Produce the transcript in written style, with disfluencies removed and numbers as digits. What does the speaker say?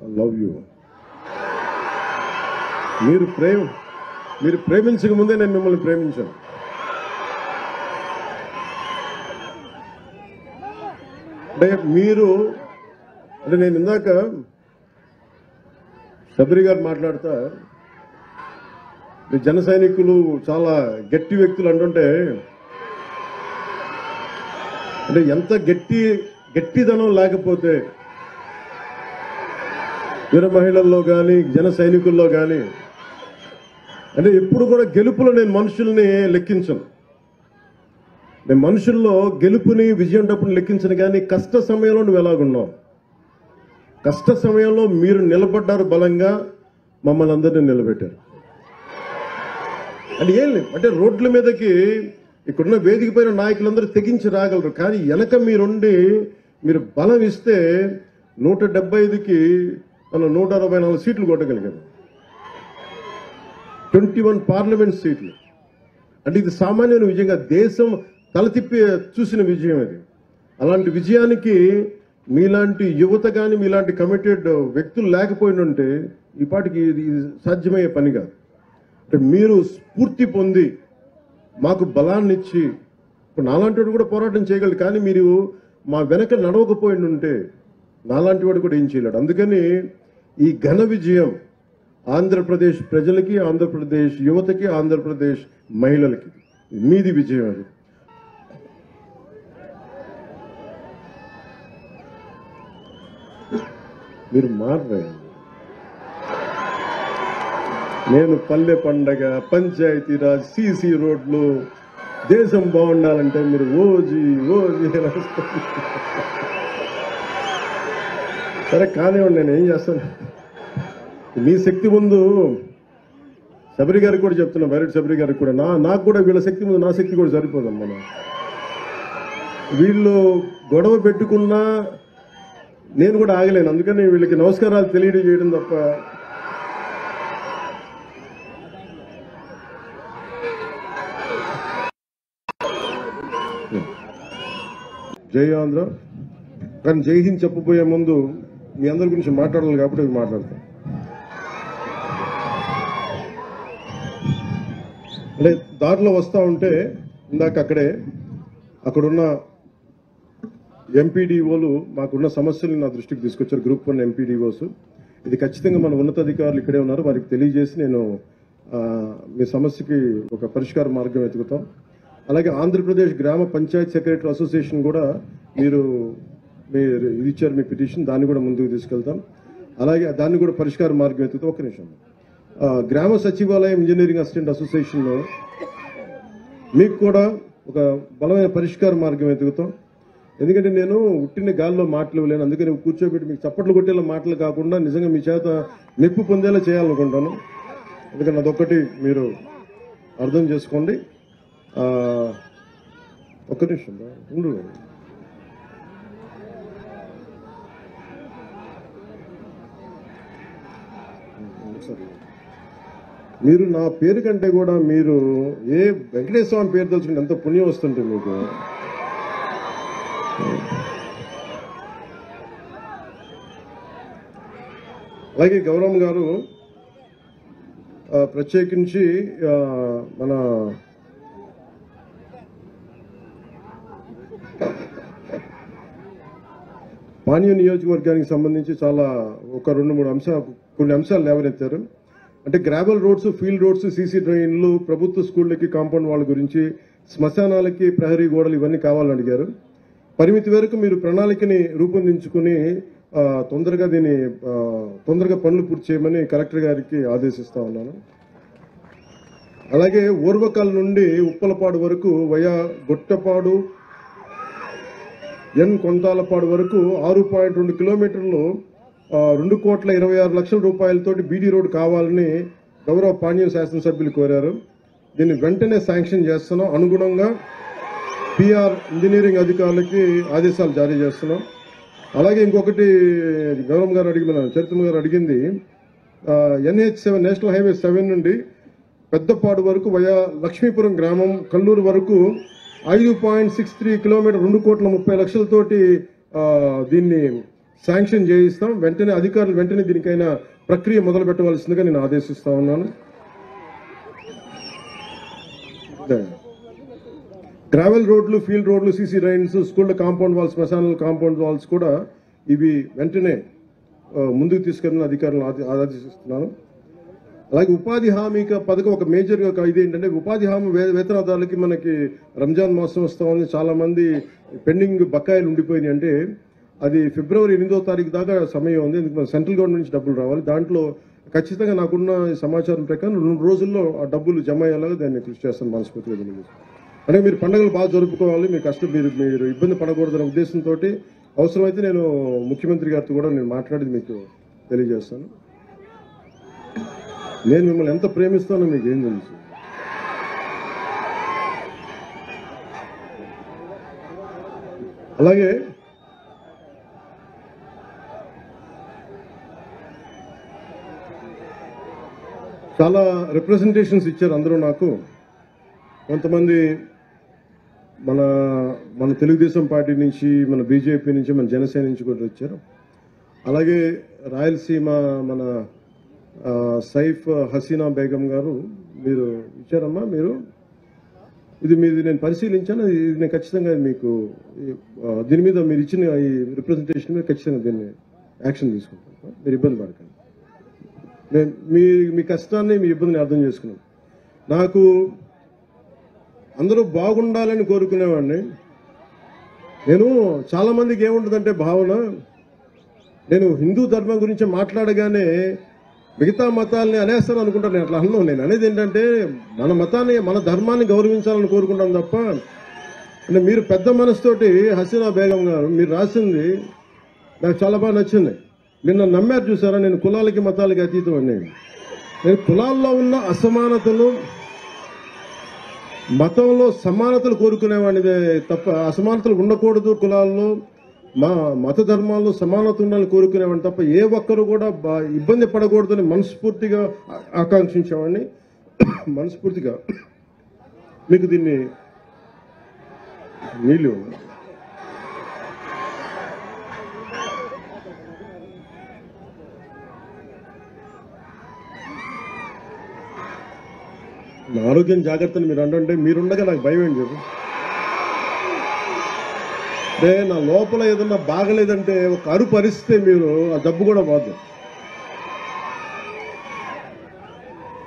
I love you. మీరు ప్రేమించక ముందే నేను మిమ్మల్ని ప్రేమించాను. అంటే నేను ఇందాక శబరి గారు మాట్లాడుతా జన సైనికులు చాలా గట్టి వ్యక్తులు అంటుంటే, అంటే ఎంత గట్టిదనం లేకపోతే వీర మహిళల్లో కానీ జన సైనికుల్లో కానీ, అంటే ఎప్పుడు కూడా గెలుపులో నేను మనుషుల్ని లెక్కించను. నేను మనుషుల్లో గెలుపుని విజయం డబ్బుని లెక్కించను. కానీ కష్ట సమయంలో నువ్వు ఎలాగున్నావు, కష్ట సమయంలో మీరు నిలబడ్డారు, బలంగా మమ్మల్ని అందరినీ నిలబెట్టారు. అంటే ఏం లేదు, అంటే రోడ్ల మీదకి ఇక్కడున్న వేదిక పైన నాయకులందరూ తెగించి రాగలరు. కానీ వెనక మీరు బలం ఇస్తే 175కి మనం 164 సీట్లు కొట్టగలిగాము, 21 పార్లమెంట్ సీట్లు. అంటే ఇది సామాన్యమైన విజయంగా దేశం తలతిప్పి చూసిన విజయం అది. అలాంటి విజయానికి మీలాంటి యువత కానీ మీలాంటి కమిటెడ్ వ్యక్తులు లేకపోయినంటే ఈ పాటికి ఇది సాధ్యమయ్యే పని కాదు. అంటే మీరు స్ఫూర్తి పొంది మాకు బలాన్ని ఇచ్చి, ఇప్పుడు నాలాంటి వాడు కూడా పోరాటం చేయగలడు. కానీ మీరు మా వెనక నడవకపోయిండుంటే నాలాంటి వాడు కూడా ఏం చేయలేడు. అందుకని ఈ ఘన విజయం ఆంధ్రప్రదేశ్ ప్రజలకి, ఆంధ్రప్రదేశ్ యువతకి, ఆంధ్రప్రదేశ్ మహిళలకి మీది విజయం అది. మీరు మారరే. నేను పల్లె పండగ, పంచాయతీరాజ్, సీసీ రోడ్లు, దేశం బాగుండాలంటే మీరు ఓజీ సరే కానివ్వండి, నేను ఏం చేస్తాను. మీ శక్తి ముందు శబరి గారికి కూడా చెప్తున్నా, బైరెడ్డి శబరి గారికి కూడా, నాకు కూడా వీళ్ళ శక్తి ముందు నా శక్తి కూడా సరిపోదమ్మా. వీళ్ళు గొడవ పెట్టుకున్నా నేను కూడా ఆగలేను. అందుకని వీళ్ళకి నమస్కారాలు తెలియజేయడం తప్ప. జై ఆంధ్ర. కానీ జై హింద్ చెప్పబోయే ముందు మీ అందరి గురించి మాట్లాడాలి కాబట్టి అవి మాట్లాడతాను. అంటే దారిలో వస్తూ ఉంటే ఇందాక అక్కడున్న ఎంపీడీఓలు మాకున్న సమస్యలు నా దృష్టికి తీసుకొచ్చారు. Group 1 MPDOs. ఇది ఖచ్చితంగా మన ఉన్నతాధికారులు ఇక్కడే ఉన్నారు, వారికి తెలియజేసి నేను మీ సమస్యకి ఒక పరిష్కార మార్గం వెతుకుతాం. అలాగే ఆంధ్రప్రదేశ్ గ్రామ పంచాయతీ సెక్రటరీ అసోసియేషన్ కూడా మీరు ఇచ్చారు మీ పిటిషన్, దాన్ని కూడా ముందుకు తీసుకెళ్తాం. అలాగే దాన్ని కూడా పరిష్కార మార్గం వెతుకుతాం. ఒక్క నిమిషం. గ్రామ సచివాలయం ఇంజనీరింగ్ అసిస్టెంట్ అసోసియేషన్లో మీకు కూడా ఒక బలమైన పరిష్కార మార్గం వెతుకుతాం. ఎందుకంటే నేను ఉట్టిన గాల్లో మాటలు ఇవ్వలేను. అందుకని కూర్చోబెట్టి మీకు చప్పట్లు కొట్టేలా మాటలు కాకుండా నిజంగా మీ చేత మెప్పు పొందేలా చేయాలనుకుంటాను. అందుకని అదొక్కటి మీరు అర్థం చేసుకోండి. ఒక్క నిమిషం ఉండు. మీరు నా పేరు కంటే కూడా మీరు ఏ వెంకటేశ్వర స్వామి పేరు తెలుసుకుంటే ఎంత పుణ్యం వస్తుంటుంది మీకు. అలాగే గౌరవం గారు ప్రత్యేకించి మన పాణ్యం నియోజకవర్గానికి సంబంధించి చాలా కొన్ని అంశాలు లేవనెత్తారు. అంటే gravel roads, field roads, CC డ్రైన్లు, ప్రభుత్వ స్కూళ్ళకి కాంపౌండ్ వాళ్ళ గురించి, శ్మశానాలకి ప్రహరీ గోడలు ఇవన్నీ కావాలని అడిగారు. పరిమితి వరకు మీరు ప్రణాళికని రూపొందించుకుని తొందరగా పనులు పూర్తి చేయమని కలెక్టర్ గారికి ఆదేశిస్తా ఉన్నాను. అలాగే ఓర్వకల్ నుండి ఉప్పలపాడు వరకు వయా గొట్టపాడు కొంతాలపాడు వరకు 6.2 కిలోమీటర్లు 2,26,00,000 రూపాయలతోటి బీడీ రోడ్ కావాలని గౌరవ పాణ్యం శాసనసభ్యులు కోరారు. దీన్ని వెంటనే శాంక్షన్ చేస్తున్నాం. అనుగుణంగా పిఆర్ ఇంజనీరింగ్ అధికారులకి ఆదేశాలు జారీ చేస్తున్నాం. అలాగే ఇంకొకటి గౌరవం గారు చరిత్ర గారు అడిగింది, NH7 నేషనల్ హైవే 7 నుండి పెద్దపాడు వరకు వయా లక్ష్మీపురం గ్రామం కల్లూరు వరకు 5.63 కిలోమీటర్ 2,30,00,000 దీన్ని శాంక్షన్ చేయిస్తాం. వెంటనే అధికారులు వెంటనే దీనికైనా ప్రక్రియ మొదలు పెట్టవలసిందిగా నేను ఆదేశిస్తా ఉన్నాను. గ్రావెల్ రోడ్లు, ఫీల్డ్ రోడ్లు, సీసీ రైన్స్, స్కూళ్ళ కాంపౌండ్ వాల్స్, శ్మశానాల కాంపౌండ్ వాల్స్ కూడా ఇవి వెంటనే ముందుకు తీసుకెళ్ళిన అధికారులను ఆదేశిస్తున్నాను. అలాగే ఉపాధి హామీ పథకం ఒక మేజర్ ఇది ఏంటంటే, ఉపాధి హామీ వేతనదారులకి మనకి రంజాన్ మాసం వస్తూ ఉంది, చాలా మంది పెండింగ్ బకాయిలు ఉండిపోయినాయి. అంటే అది ఫిబ్రవరి 8వ తారీఖు దాకా సమయం ఉంది. ఎందుకు మన సెంట్రల్ గవర్నమెంట్ నుంచి డబ్బులు రావాలి. దాంట్లో ఖచ్చితంగా నాకున్న సమాచారం ప్రకారం 2 రోజుల్లో ఆ డబ్బులు జమ అయ్యేలాగా దాన్ని కృషి చేస్తాను మనస్ఫూర్తిగా తెలియజేస్తాను. అంటే మీరు పండుగలు బాగా జరుపుకోవాలి, మీ మీరు ఇబ్బంది పడకూడదనే ఉద్దేశంతో అవసరమైతే నేను ముఖ్యమంత్రి గారితో కూడా నేను మాట్లాడి మీకు తెలియజేస్తాను. నేను మిమ్మల్ని ఎంత ప్రేమిస్తానో మీకు ఏం తెలుసు. అలాగే చాలా రిప్రజెంటేషన్స్ ఇచ్చారు అందరూ నాకు. కొంతమంది మన తెలుగుదేశం పార్టీ నుంచి, మన బీజేపీ నుంచి, మన జనసేన నుంచి కూడా వచ్చారు. అలాగే రాయలసీమ మన సైఫ్ హసీనా బేగం గారు మీరు ఇచ్చారమ్మా. ఇది నేను పరిశీలించాను. ఇది నేను ఖచ్చితంగా మీకు దీని మీద మీరు ఇచ్చిన ఈ రిప్రజెంటేషన్ మీద ఖచ్చితంగా దీన్ని యాక్షన్ తీసుకుంటాను. మీరు ఇబ్బంది పడకండి. మీ కష్టాన్ని, మీ ఇబ్బందిని అర్థం చేసుకున్నాను. నాకు అందరూ బాగుండాలని కోరుకునేవాడిని. నేను చాలా మందికి ఏముంటుందంటే భావన, నేను హిందూ ధర్మం గురించి మాట్లాడగానే మిగతా మతాలని అనేస్తాను అనుకుంటాను. నేను అట్లా అన్నాను. నేను అనేది ఏంటంటే, మన మతాన్ని, మన ధర్మాన్ని గౌరవించాలని కోరుకుంటాను తప్ప, అంటే మీరు పెద్ద మనసుతోటి హసీనా బేగం గారు మీరు రాసింది నాకు చాలా బాగా నచ్చింది. మీరు నన్ను నమ్మారు చూసారా. నేను కులాలకి మతాలకి అతీతం అండి. నేను కులాల్లో ఉన్న అసమానతలు, మతంలో సమానతలు కోరుకునేవాడిని తప్ప అసమానతలు ఉండకూడదు, కులాల్లో మా మత ధర్మాల్లో సమానత ఉండాలని కోరుకునేవాడిని తప్ప ఏ ఒక్కరు కూడా ఇబ్బంది పడకూడదని మనస్ఫూర్తిగా ఆకాంక్షించేవాడిని. మనస్ఫూర్తిగా మీకు దీన్ని నీళ్ళు నా ఆరోగ్యం జాగ్రత్తలు మీరు అంటే మీరుండగా నాకు భయం ఏంటి చెప్పు. అంటే నా లోపల ఏదన్నా బాగలేదంటే ఒక అరుపు అరిస్తే మీరు ఆ జబ్బు కూడా పోదు.